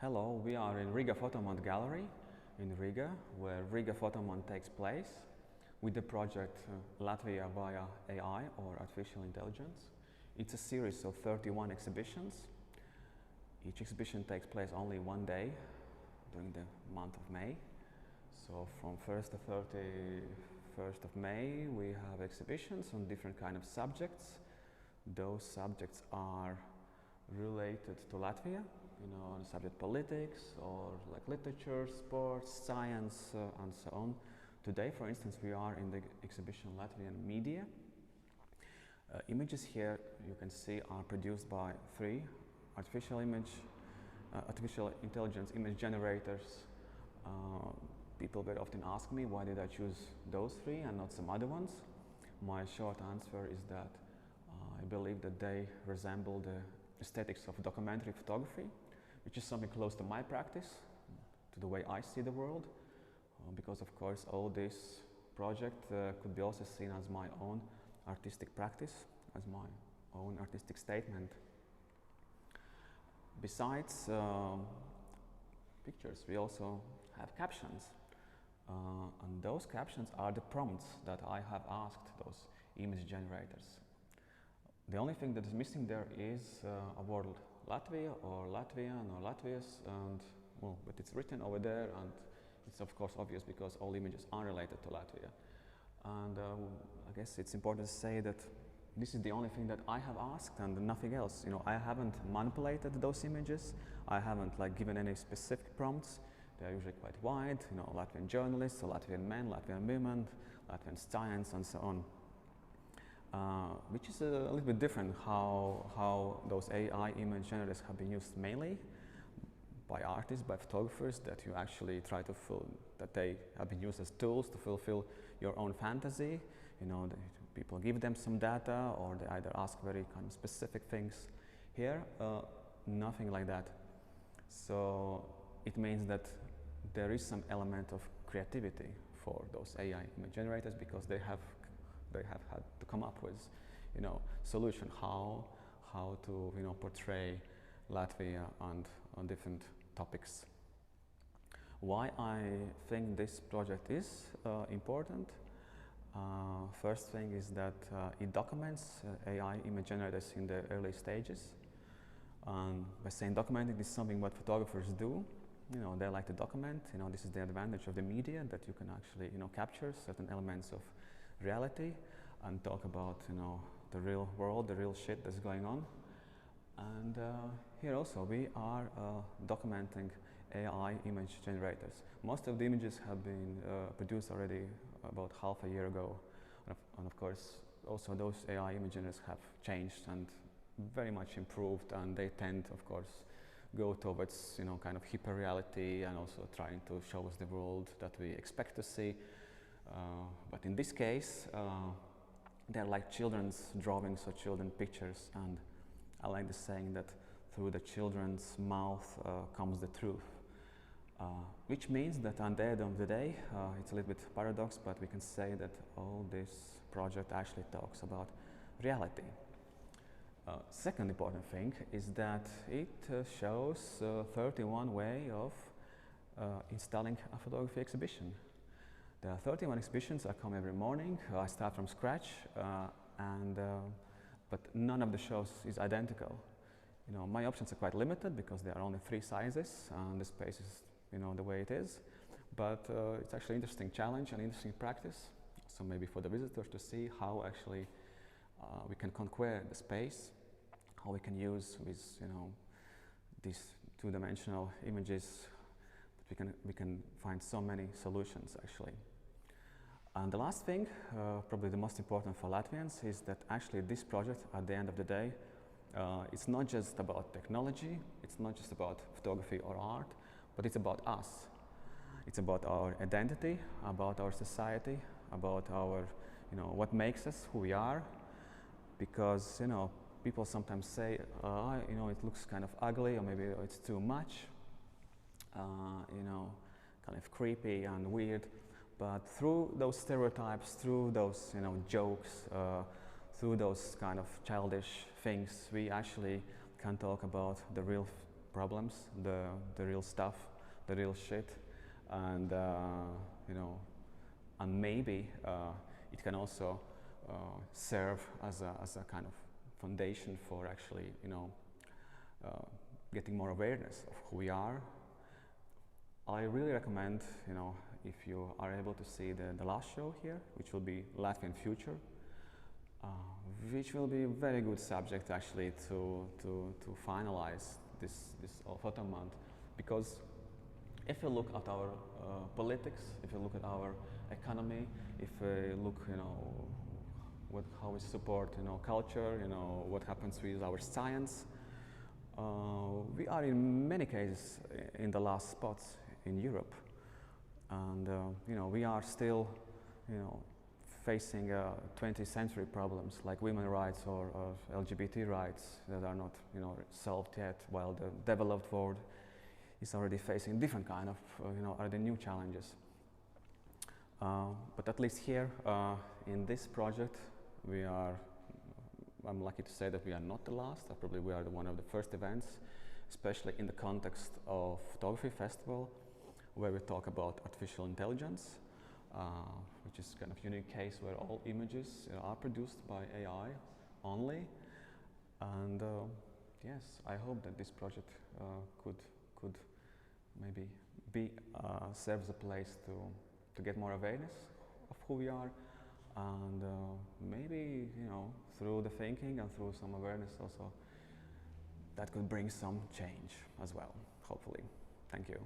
Hello, we are in Riga Photomonth gallery in Riga, where Riga Photomonth takes place with the project Latvia via AI or artificial intelligence. It's a series of 31 exhibitions. Each exhibition takes place only one day during the month of May. So from 1st to 31st of May, we have exhibitions on different kind of subjects. Those subjects are related to Latvia, on the subject politics or like literature, sports, science, and so on. Today, for instance, we are in the exhibition Latvian Media. Images here you can see are produced by three artificial intelligence image generators. People very often ask me why did I choose those three and not some other ones. My short answer is that I believe that they resemble the aesthetics of documentary photography, which is something close to my practice, to the way I see the world, because of course all this project could be also seen as my own artistic practice, as my own artistic statement. Besides pictures, we also have captions, and those captions are the prompts that I have asked those image generators. The only thing that is missing there is a word Latvia or Latvian or Latvias, and well, but it's written over there, and it's of course obvious because all images are related to Latvia. And I guess it's important to say that this is the only thing that I have asked and nothing else. I haven't manipulated those images. I haven't given any specific prompts. They are usually quite wide. Latvian journalists, Latvian men, Latvian women, Latvian science, and so on. Which is a little bit different how those AI image generators have been used mainly by artists, by photographers, that you actually try to that they have been used as tools to fulfill your own fantasy. People give them some data, or they either ask very kind of specific things. Here, nothing like that. So it means that there is some element of creativity for those AI image generators, because they have had to come up with, solution how to portray Latvia and on different topics. Why I think this project is important? First thing is that it documents AI image generators in the early stages. By saying documenting, this is something what photographers do. They like to document. This is the advantage of the media, that you can actually capture certain elements of reality and talk about the real world, the real shit that's going on. And here also we are documenting AI image generators. Most of the images have been produced already about half a year ago, and of course also those AI image generators have changed and very much improved, and they tend, of course, go towards kind of hyper reality and also trying to show us the world that we expect to see. But in this case, they're like children's drawings or children's pictures, and I like the saying that through the children's mouth comes the truth. Which means that at the end of the day, it's a little bit paradox, but we can say that all this project actually talks about reality. Second important thing is that it shows 31 way of installing a photography exhibition. There are 31 exhibitions. I come every morning. I start from scratch, but none of the shows is identical. My options are quite limited because there are only 3 sizes, and the space is the way it is. But it's actually an interesting challenge and interesting practice. So maybe for the visitors to see how actually we can conquer the space, how we can use with these 2-dimensional images. We can find so many solutions actually. And the last thing, probably the most important for Latvians, is that actually this project, at the end of the day, it's not just about technology, it's not just about photography or art, but it's about us. It's about our identity, about our society, about our, what makes us who we are. Because, people sometimes say, it looks kind of ugly, or maybe it's too much, kind of creepy and weird. But through those stereotypes, through those jokes, through those kind of childish things, we actually can talk about the real problems, the real stuff, the real shit, and you know, and maybe it can also serve as a kind of foundation for actually, you know, getting more awareness of who we are. I really recommend, you know, if you are able to see the last show here, which will be Latvian Future, which will be a very good subject actually to finalize this photo month, because if you look at our politics, if you look at our economy, if we look, you know, how we support, you know, culture, you know, what happens with our science, we are in many cases in the last spots in Europe, and you know, we are still, you know, facing 20th century problems like women's rights or LGBT rights that are not, you know, solved yet, while the developed world is already facing different kind of, you know, are the new challenges. But at least here in this project, I'm lucky to say that we are not the last. Probably we are one of the first events, especially in the context of photography festival, where we talk about artificial intelligence, which is kind of unique case where all images are produced by AI only. And yes, I hope that this project could maybe serve as a place to get more awareness of who we are, and maybe, you know, through the thinking and through some awareness also, that could bring some change as well, hopefully. Thank you.